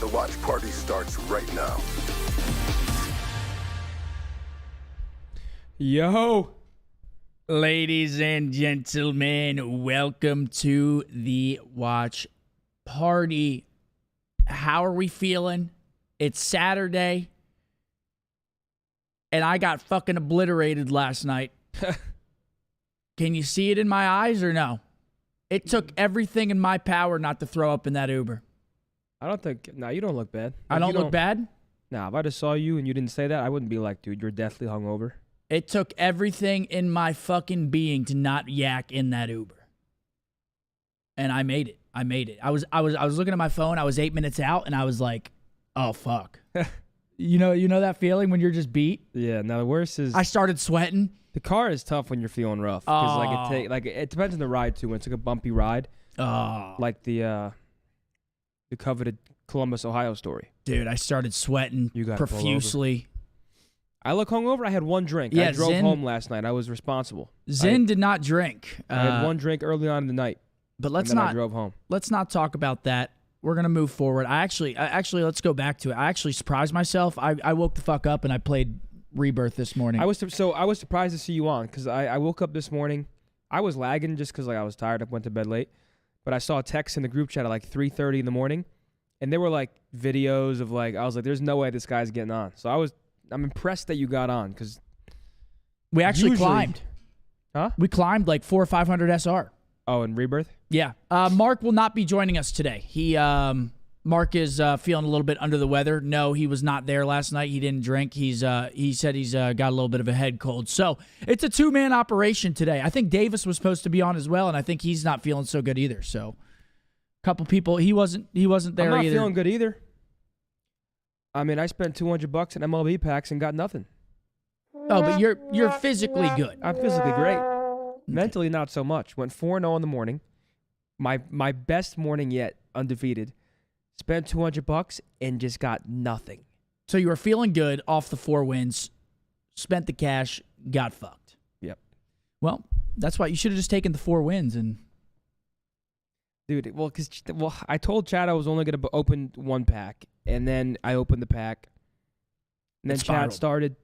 The watch party starts right now. Yo! Ladies and gentlemen, welcome to the watch party. How are we feeling? It's Saturday, and I got fucking obliterated last night. Can you see it in my eyes or no? It took everything in my power not to throw up in that Uber. I don't think... No, you don't look bad. I don't look bad? Nah, if I just saw you and you didn't say that, I wouldn't be like, dude, you're deathly hungover. It took everything in my fucking being to not yak in that Uber. And I made it. I was looking at my phone. I was 8 minutes out, and I was like, oh, fuck. You know that feeling when you're just beat? Yeah, now the worst is... I started sweating. The car is tough when you're feeling rough. Because it depends on the ride, too. When it's like a bumpy ride. Like the coveted Columbus, Ohio story. Dude, I started sweating profusely. I look hungover. I had one drink. Yeah, I drove home last night. I was responsible. Zen did not drink. I had one drink early on in the night. But I drove home. Let's not talk about that. We're gonna move forward. Actually, let's go back to it. I actually surprised myself. I woke the fuck up and I played Rebirth this morning. I was surprised to see you on because I woke up this morning. I was lagging just because I was tired. I went to bed late, but I saw a text in the group chat at like 3:30 in the morning, and there were like videos of I was like, "There's no way this guy's getting on." So I'm impressed that you got on because we actually climbed. Huh? We climbed like 400 or 500 SR. Oh, in Rebirth? Yeah. Mark will not be joining us today. Mark is feeling a little bit under the weather. No, he was not there last night. He didn't drink. He said he's got a little bit of a head cold. So it's a 2-man operation today. I think Davis was supposed to be on as well, and I think he's not feeling so good either. So a couple people. He wasn't there either. I'm not feeling good either. I mean, I spent $200 in MLB packs and got nothing. Oh, but you're physically good. I'm physically great. Mentally, not so much. Went 4-0 in the morning. My best morning yet, undefeated. Spent $200 and just got nothing. So you were feeling good off the 4 wins, spent the cash, got fucked. Yep. Well, that's why you should have just taken the 4 wins and. Dude, I told Chad I was only going to open 1 pack, and then I opened the pack, and then Chad started,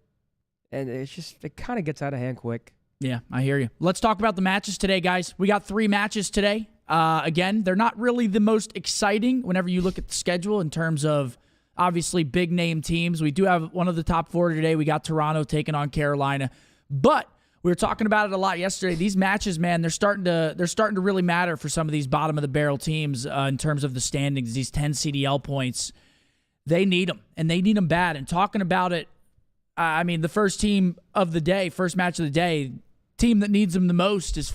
and it kind of gets out of hand quick. Yeah, I hear you. Let's talk about the matches today, guys. We got 3 matches today. Again, they're not really the most exciting whenever you look at the schedule in terms of, obviously, big-name teams. We do have one of the top 4 today. We got Toronto taking on Carolina. But we were talking about it a lot yesterday. These matches, man, they're starting to really matter for some of these bottom-of-the-barrel teams in terms of the standings, these 10 CDL points. They need them, and they need them bad. And talking about it, I mean, the first team of the day, first match of the day, team that needs them the most is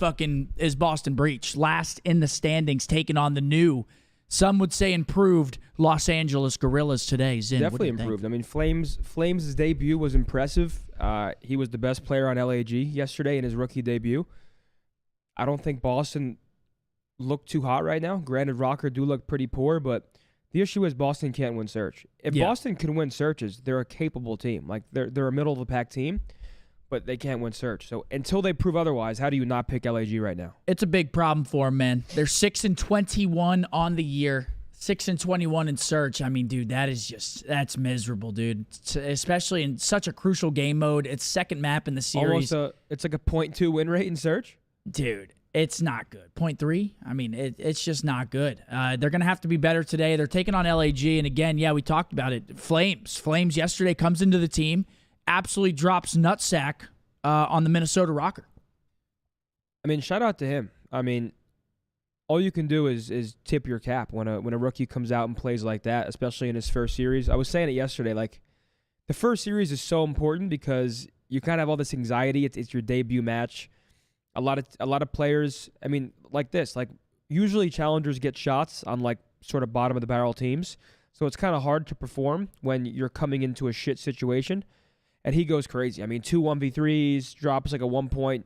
Boston Breach. Last in the standings, taking on the new, some would say improved, Los Angeles Guerrillas today. Zin, definitely improved. I mean, Flames' debut was impressive. He was the best player on LAG yesterday in his rookie debut. I don't think Boston looked too hot right now. Granted, Rocker do look pretty poor, but the issue is Boston can't win search. If Boston can win searches, they're a capable team. Like they're a middle-of-the-pack team. But they can't win search. So until they prove otherwise, how do you not pick LAG right now? It's a big problem for them, man. They're 6-21 on the year, 6-21 in search. I mean, dude, that's miserable, dude. Especially in such a crucial game mode. It's second map in the series. It's like a 0.2 win rate in search? Dude, it's not good. 0.3? I mean, it's just not good. They're going to have to be better today. They're taking on LAG. And again, yeah, we talked about it. Flames yesterday comes into the team. Absolutely drops nutsack on the Minnesota Rocker. I mean, shout out to him. I mean, all you can do is tip your cap when a rookie comes out and plays like that, especially in his first series. I was saying it yesterday, like the first series is so important because you kind of have all this anxiety. It's your debut match. A lot of players. I mean, like this, like usually challengers get shots on like sort of bottom of the barrel teams, so it's kind of hard to perform when you're coming into a shit situation. And he goes crazy. I mean, 2 1v3s, drops like a 1.3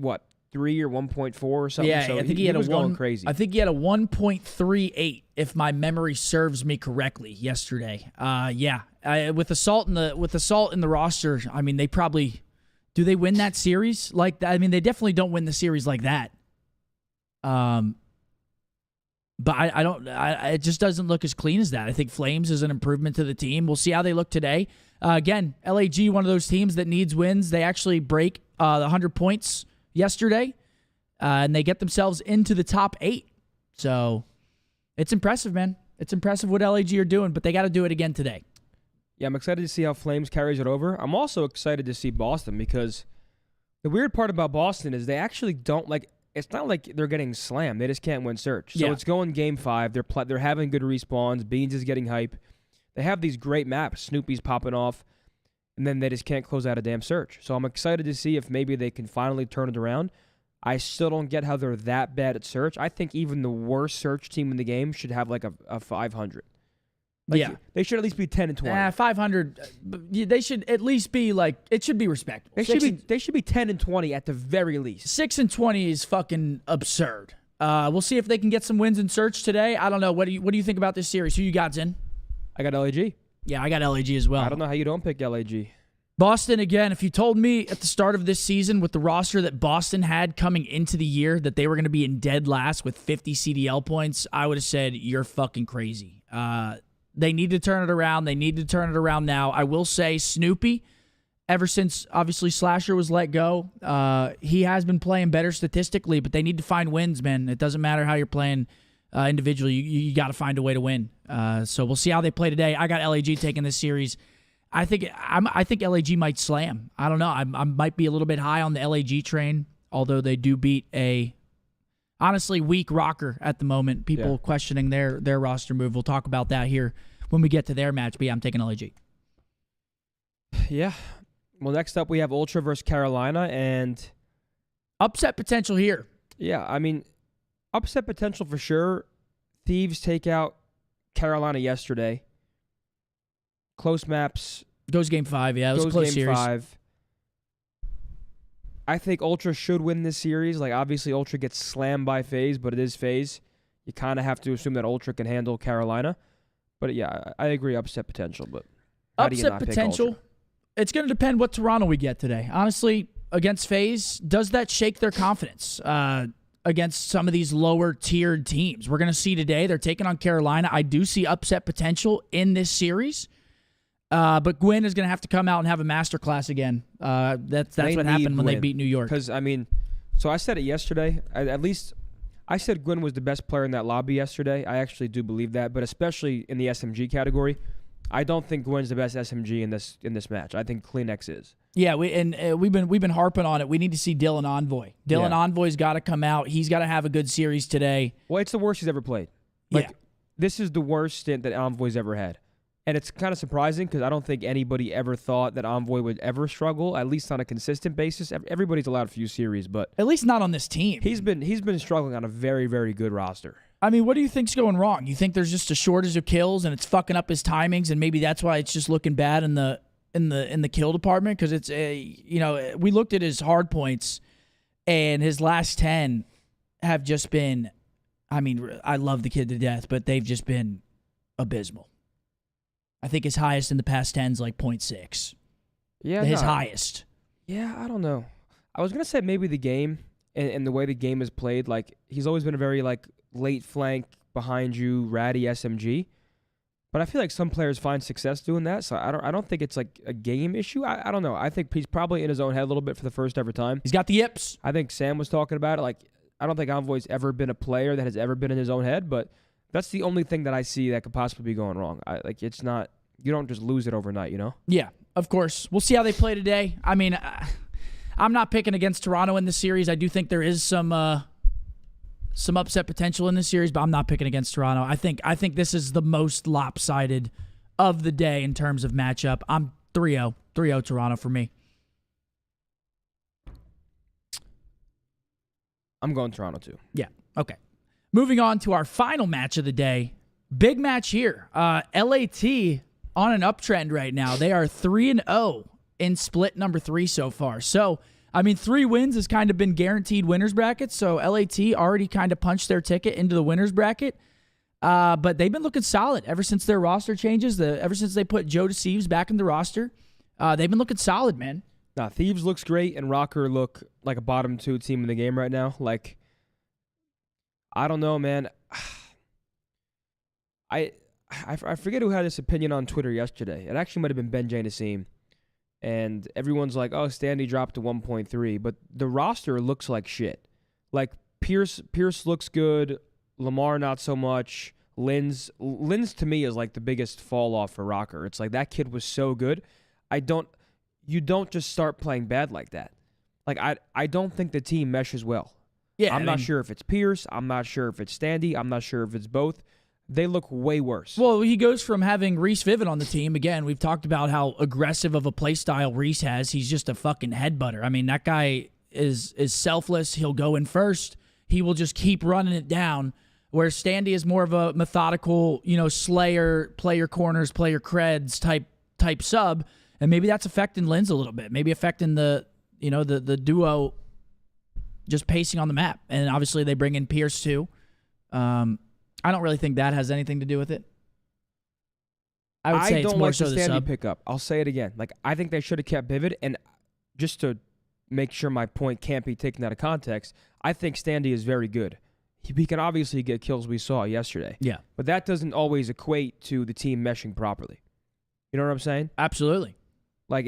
or 1.4 or something. Yeah, so I think he was going crazy. I think he had a 1.38, if my memory serves me correctly, yesterday. With Assault in the roster, I mean, do they win that series like that? I mean, they definitely don't win the series like that. But it just doesn't look as clean as that. I think Flames is an improvement to the team. We'll see how they look today. Again, LAG, one of those teams that needs wins. They actually break the 100 points yesterday, and they get themselves into the top 8. So it's impressive, man. It's impressive what LAG are doing, but they got to do it again today. Yeah, I'm excited to see how Flames carries it over. I'm also excited to see Boston because the weird part about Boston is they actually don't like. It's not like they're getting slammed. They just can't win search. So it's going game 5. They're having good respawns. Beans is getting hype. They have these great maps. Snoopy's popping off. And then they just can't close out a damn search. So I'm excited to see if maybe they can finally turn it around. I still don't get how they're that bad at search. I think even the worst search team in the game should have like a 500. Like, yeah. They should at least be 10 and 20. 500. They should at least be like, it should be respectable. They should be 10 and 20 at the very least. 6 and 20 is fucking absurd. We'll see if they can get some wins in search today. I don't know. What do you think about this series? Who you got, Zin? I got LAG. Yeah, I got LAG as well. I don't know how you don't pick LAG. Boston, again, if you told me at the start of this season with the roster that Boston had coming into the year that they were going to be in dead last with 50 CDL points, I would have said, you're fucking crazy. They need to turn it around. They need to turn it around now. I will say Snoopy, ever since obviously Slasher was let go, he has been playing better statistically, but they need to find wins, man. It doesn't matter how you're playing individually. You got to find a way to win. So we'll see how they play today. I got LAG taking this series. I think LAG might slam. I don't know. I might be a little bit high on the LAG train, although they do beat a honestly weak rocker at the moment. People questioning their roster move. We'll talk about that here when we get to their match. But yeah, I'm taking LAG. Yeah. Well, next up we have Ultra versus Carolina and upset potential here. Yeah, I mean, upset potential for sure. Thieves take out Carolina yesterday. Close maps. Goes game 5, yeah. It was a close series. 5. I think Ultra should win this series. Like, obviously, Ultra gets slammed by FaZe, but it is FaZe. You kind of have to assume that Ultra can handle Carolina. But, yeah, I agree, upset potential. But how do you not pick potential, Ultra? It's going to depend what Toronto we get today. Honestly, against FaZe, does that shake their confidence against some of these lower-tiered teams? We're going to see today. They're taking on Carolina. I do see upset potential in this series. But Gwyn is going to have to come out and have a masterclass again. That's what happened when they beat New York. Because, I mean, so I said it yesterday. At least I said Gwyn was the best player in that lobby yesterday. I actually do believe that. But especially in the SMG category, I don't think Gwyn's the best SMG in this match. I think Kleenex is. Yeah, we've been harping on it. We need to see Dylan Envoy. Dylan Envoy's got to come out. He's got to have a good series today. Well, it's the worst he's ever played. This is the worst stint that Envoy's ever had. And it's kind of surprising because I don't think anybody ever thought that Envoy would ever struggle, at least on a consistent basis. Everybody's allowed a few series, but at least not on this team. He's been struggling on a very, very good roster. I mean, what do you think's going wrong? You think there's just a shortage of kills and it's fucking up his timings, and maybe that's why it's just looking bad in the kill department? Because it's we looked at his hard points, and his last 10 have just been. I mean, I love the kid to death, but they've just been abysmal. I think his highest in the past 10 is like 0.6. Yeah, his highest. Yeah, I don't know. I was gonna say maybe the game and the way the game is played. Like, he's always been a very like late flank behind you, ratty SMG. But I feel like some players find success doing that. So I don't think it's like a game issue. I don't know. I think he's probably in his own head a little bit for the first ever time. He's got the yips. I think Sam was talking about it. Like, I don't think Envoy's ever been a player that has ever been in his own head, but that's the only thing that I see that could possibly be going wrong. It's not. You don't just lose it overnight, you know? Yeah, of course. We'll see how they play today. I mean, I'm not picking against Toronto in this series. I do think there is some upset potential in this series, but I'm not picking against Toronto. I think this is the most lopsided of the day in terms of matchup. I'm 3-0. 3-0 Toronto for me. I'm going Toronto too. Yeah, okay. Moving on to our final match of the day. Big match here. LAT on an uptrend right now. They are 3-0 in split number 3 so far. So, I mean, 3 wins has kind of been guaranteed winners bracket. So LAT already kind of punched their ticket into the winners bracket. But they've been looking solid ever since their roster changes. Ever since they put Joe Deceives back in the roster, they've been looking solid, man. Nah, Thieves looks great, and Rocker look like a bottom 2 team in the game right now. Like, I don't know, man. I forget who had this opinion on Twitter yesterday. It actually might have been Ben J. Nassim. and everyone's like, "Oh, Standy dropped to 1.3," but the roster looks like shit. Like Pierce looks good, Lamar not so much. Linz to me is like the biggest fall off for Rocker. It's like that kid was so good. You don't just start playing bad like that. Like I don't think the team meshes well. Yeah, I'm not sure if it's Pierce. I'm not sure if it's Standy. I'm not sure if it's both. They look way worse. Well, he goes from having Reese Vivid on the team. Again, we've talked about how aggressive of a play style Reese has. He's just a fucking headbutter. I mean, that guy is selfless. He'll go in first. He will just keep running it down. Where Standy is more of a methodical, slayer, player corners, player creds type sub. And maybe that's affecting Linz a little bit. Maybe affecting the duo just pacing on the map. And obviously they bring in Pierce too. I don't really think that has anything to do with it. I would say it's more so the Standy pickup. I'll say it again. Like, I think they should have kept Vivid, and just to make sure my point can't be taken out of context, I think Standy is very good. He can obviously get kills we saw yesterday. Yeah. But that doesn't always equate to the team meshing properly. You know what I'm saying? Absolutely. Like,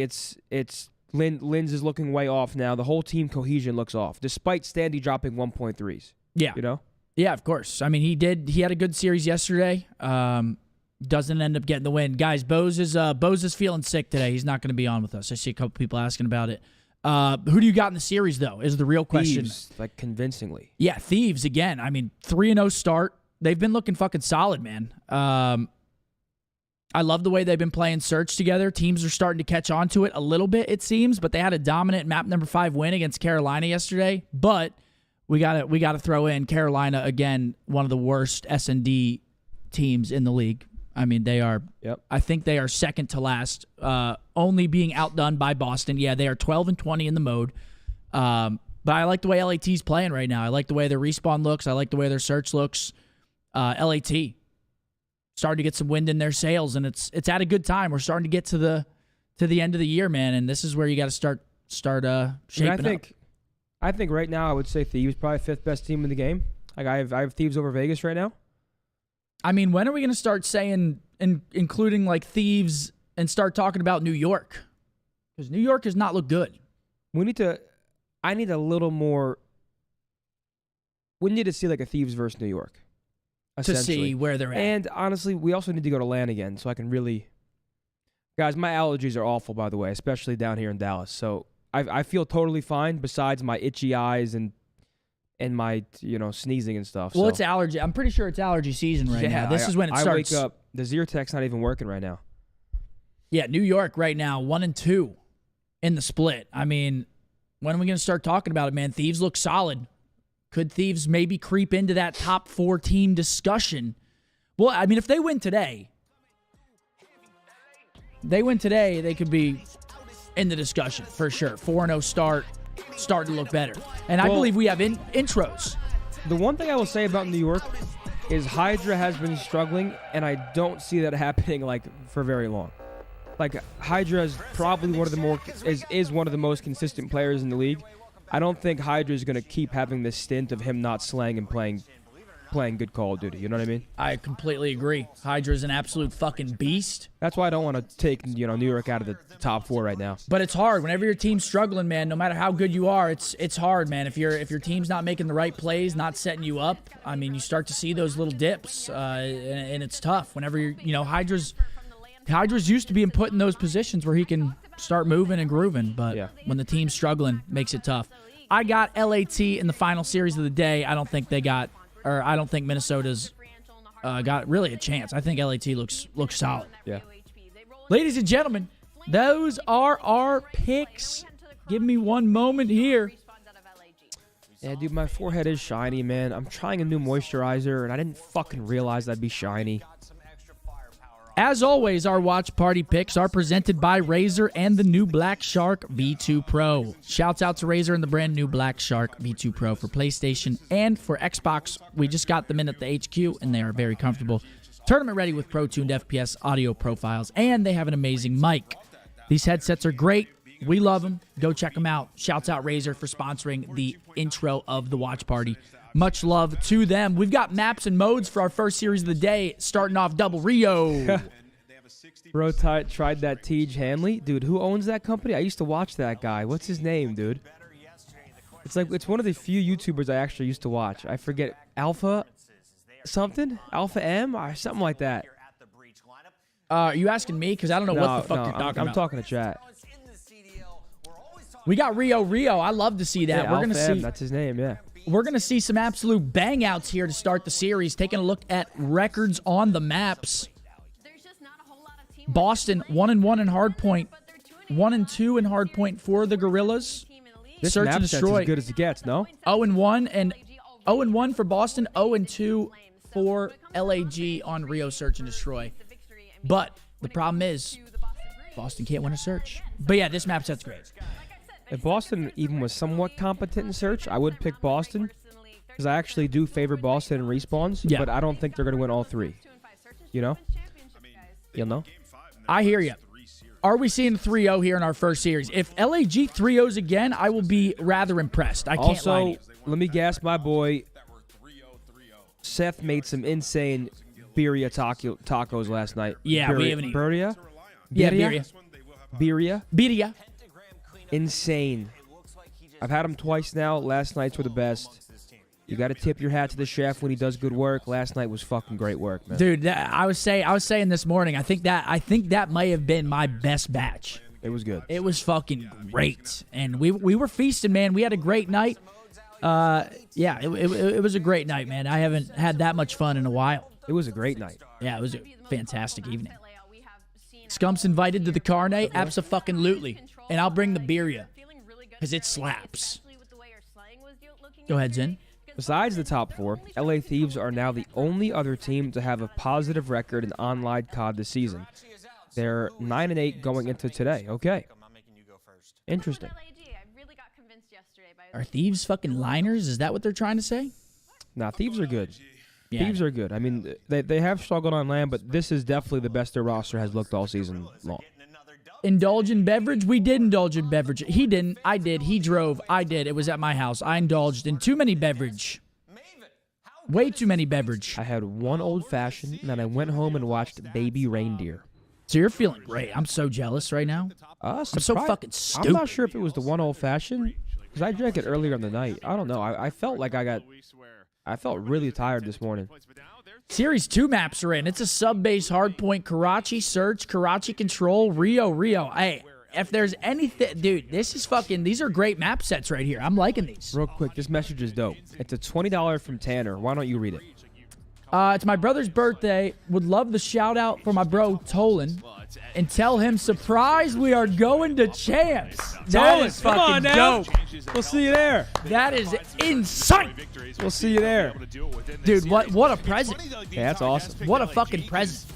Linz is looking way off now. The whole team cohesion looks off, despite Standy dropping 1.3s. Yeah. You know? Yeah, of course. I mean, he had a good series yesterday. Doesn't end up getting the win. Guys, BoZe is feeling sick today. He's not going to be on with us. I see a couple people asking about it. Who do you got in the series, though, is the real question. Thieves, like, convincingly. Yeah, Thieves, again. I mean, 3-0 start. They've been looking fucking solid, man. I love the way they've been playing Search together. Teams are starting to catch on to it a little bit, it seems, but they had a dominant map number 5 win against Carolina yesterday. But we gotta throw in Carolina, again, one of the worst S&D teams in the league. I mean, they are. Yep. I think they are second to last, only being outdone by Boston. Yeah, they are 12-20 in the mode. But I like the way LAT's playing right now. I like the way their respawn looks. I like the way their search looks. LAT starting to get some wind in their sails, and it's at a good time. We're starting to get to the end of the year, man, and this is where you got to start shaping up. I think right now I would say Thieves probably 5th best team in the game. Like I have Thieves over Vegas right now. I mean, when are we going to start saying including like Thieves and start talking about New York? Because New York has not looked good. I need a little more. We need to see like a Thieves versus New York. To see where they're at. And honestly, we also need to go to LAN again so I can really. Guys, my allergies are awful, by the way, especially down here in Dallas. So I feel totally fine besides my itchy eyes and my sneezing and stuff. Well, so. it's allergy. I'm pretty sure it's allergy season right now. This is when it starts. I wake up. The Zyrtec's not even working right now. Yeah, New York right now 1-2 in the split. I mean, when are we going to start talking about it, man? Thieves look solid. Could Thieves maybe creep into that top 4 team discussion? Well, I mean, if they win today, they could be in the discussion for sure. 4-0 start, starting to look better. And I believe we have intros. The one thing I will say about New York is Hydra has been struggling, and I don't see that happening like for very long. Like Hydra is probably one of the most consistent players in the league. I don't think Hydra is going to keep having this stint of him not slaying and playing good Call of Duty. You know what I mean? I completely agree. Hydra is an absolute fucking beast. That's why I don't want to take New York out of the top 4 right now. But it's hard whenever your team's struggling, man. No matter how good you are, it's hard, man. If your team's not making the right plays, not setting you up, I mean, you start to see those little dips, and it's tough. Whenever Hydra's used to being put in those positions where he can start moving and grooving, but when the team's struggling, makes it tough. I got LAT in the final series of the day. I don't think Minnesota's got really a chance. I think LAT looks solid. Yeah. Ladies and gentlemen, those are our picks. Give me one moment here. Yeah, dude, my forehead is shiny, man. I'm trying a new moisturizer, and I didn't fucking realize I'd be shiny. As always, our watch party picks are presented by Razer and the new Black Shark V2 Pro. Shouts out to Razer and the brand new Black Shark V2 Pro for PlayStation and for Xbox. We just got them in at the HQ, and they are very comfortable. Tournament ready with pro-tuned FPS audio profiles, and they have an amazing mic. These headsets are great. We love them. Go check them out. Shouts out Razer for sponsoring the intro of the watch party. Much love to them. We've got maps and modes for our first series of the day, starting off Double Rio. Bro tried that Tej Hanley. Dude, who owns that company? I used to watch that guy. What's his name, dude? It's one of the few YouTubers I actually used to watch. I forget. Alpha something? Alpha M? Or something like that. Are you asking me? Because I don't know what the fuck you're talking about. I'm talking to chat. We got Rio. I love to see that. Yeah, We're going to Alpha M, see. that's his name, yeah. We're going to see some absolute bang-outs here to start the series. Taking a look at records on the maps. Boston, 1-1 in Hardpoint. 1-2 in Hardpoint for the Gorillas. This Search map and set's destroy. as good as it gets, no? 0-1 and 0-1 for Boston. 0-2 for LAG on Rio Search and Destroy. But the problem is, Boston can't win a search. But yeah, this map set's great. If Boston even was somewhat competent in search, I would pick Boston. Because I actually do favor Boston in respawns. Yeah. But I don't think they're going to win all three. You know? You'll know? I hear you. Are we seeing 3-0 here in our first series? If LAG 3-0s again, I will be rather impressed. I can't lie to you. Let me gas my boy. Seth made some insane birria tacos last night. Yeah, we haven't eaten. Birria? Yeah, birria. Birria? Birria. Insane. I've had them twice now. Last night's were the best. You got to tip your hat to the chef when he does good work. Last night was fucking great work, man. Dude, I was saying this morning, I think that may have been my best batch. It was good. It was fucking great. And we were feasting, man. We had a great night. Yeah, it was a great night, man. I haven't had that much fun in a while. It was a great night. Yeah, it was a fantastic evening. Scump's invited to the carne, abso-fucking-lutely. And I'll bring the birria, because it slaps. Go ahead, Zen. Besides the top four, LA Thieves are now the only other team to have a positive record in online COD this season. They're 9-8 going into today. Okay. Interesting. Are Thieves fucking liners? Is that what they're trying to say? Nah, Thieves are good. Yeah. Thieves are good. I mean, they have struggled on land, but this is definitely the best their roster has looked all season long. Indulge in beverage? We did indulge in beverage. He didn't. I did. He drove. I did. It was at my house. I indulged in too many beverage. Way too many beverage. I had one old-fashioned, and then I went home and watched Baby Reindeer. So you're feeling great. I'm so jealous right now. I'm so fucking stupid. I'm not sure if it was the one old-fashioned, because I drank it earlier in the night. I don't know. I felt like I felt really tired this morning. Series 2 maps are in. It's a sub-base hardpoint. Karachi Search, Karachi Control, Rio. Hey, if there's anything... Dude, this is fucking... These are great map sets right here. I'm liking these. Real quick, this message is dope. It's a $20 from Tanner. Why don't you read it? It's my brother's birthday. Would love the shout-out for my bro, Tolan. And tell him, surprise, we are going to Champs. That is fucking dope. We'll see you there. That is insane. We'll see you there. Dude, what a present. Hey, that's awesome. What a fucking present.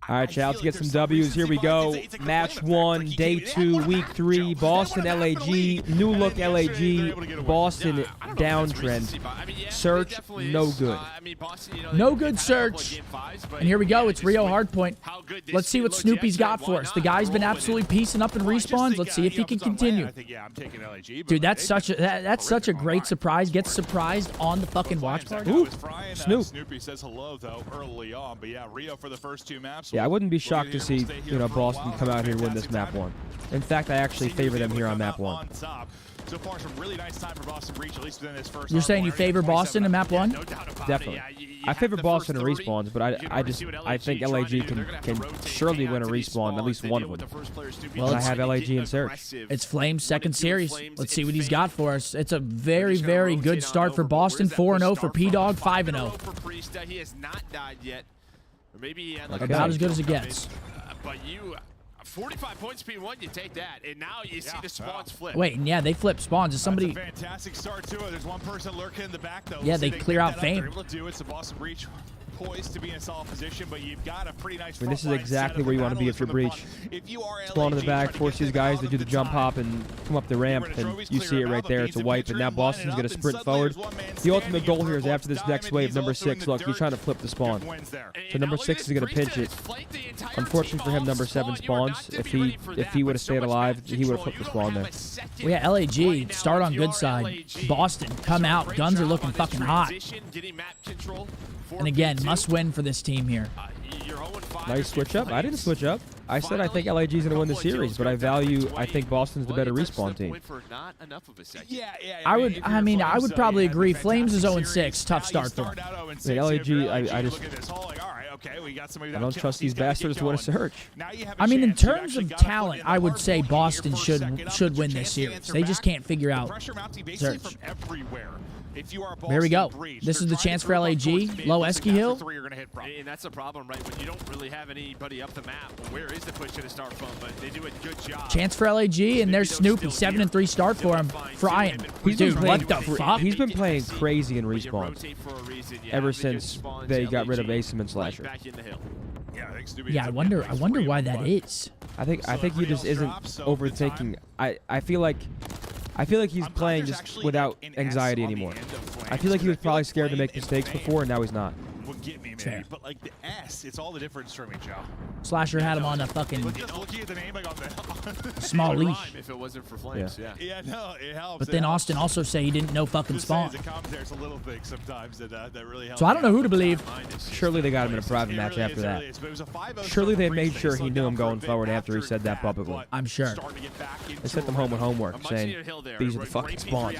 All right, chat, let's get some W's. Here we go. Match 1, day 2, week 3. Boston, LAG. New look LAG. Boston, downtrend. Search, no good. No good search. And here we go. It's Rio Hardpoint. Let's see what Snoopy's got for us. The guy's been absolutely piecing up in respawns. Let's see if he can continue. Dude, that's such a great surprise. Gets surprised on the fucking watch party. Ooh, Snoop. Snoopy says hello though early on, but yeah, Rio for the first 2 maps. Yeah, I wouldn't be shocked to see, Boston come out here and win this map 1. In fact, I actually favor them here on map 1. So far, some really nice time for Boston Breach, at least within this first. You're saying you favor Boston in map 1? Definitely. I favor Boston in respawns, but I think LAG can surely win a respawn, at least one of them. Well, I have LAG in search. It's Flames' second series. Let's see what he's got for us. It's a very, very good start for Boston. 4-0 for P-Dog, 5-0. He has not died yet. Maybe about as good as it gets. But 45 points P1, you take that, and now you see the spawns flip. Wait, and yeah, they flip spawns. Is somebody? That's a fantastic start to it. There's one person lurking in the back though. Yeah, they clear out Fame. They're able to do it. So Boston Breach poised to be in a solid position, but you've got a pretty nice. This is exactly where you want to be if you're Breach. Spawn in the back, force these guys to do the jump hop and come up the ramp, and you see it right there. It's a wipe, and now Boston's going to sprint forward. The ultimate goal here is after this next wave, number 6. Look, he's trying to flip the spawn. So number 6 is going to pinch it. Unfortunately for him, number 7 spawns. If he would have stayed alive, he would have flipped the spawn there. Well, yeah, LAG start on good side. Boston come out. Guns are looking fucking hot. And again, must win for this team here. Nice switch up. I didn't switch up. I said I think LAG's going to win the series, but I think Boston's the better respawn team. I mean, I would probably agree. Flames is 0-6. Tough start for them. I mean, LAG, I don't trust these bastards to win a search. I mean, in terms of talent, I would say Boston should win this series. They just can't figure out search. There we go. This is the chance for LAG. Low Esky Hill. And that's a problem, right? When you don't really have anybody up the map, where is the push going to start from? But they do a good job. Chance for LAG, and there's Snoopy. 7-3 start for him. Frying. Dude, what the fuck? He's been playing crazy in respawns ever since they got rid of Asim and Slasher. Yeah, I wonder why that is. I think he just isn't overthinking. I feel like he's playing just without anxiety anymore. I feel like he was probably scared to make mistakes before, and now he's not. Would get me, maybe, but like the S, it's all the difference for me, Joe. Slasher had him on a fucking Just looking at the name, like on the small leash. If it wasn't for Flames, yeah, no, it helps. But then Austin also say he didn't know fucking spawn. There's a little thing sometimes that really helps. So I don't know who to believe. Surely they got him in a private match after that. Surely they made sure he knew him going forward after he said that publicly. I'm sure. They sent them home with homework saying, these are the fucking spawns,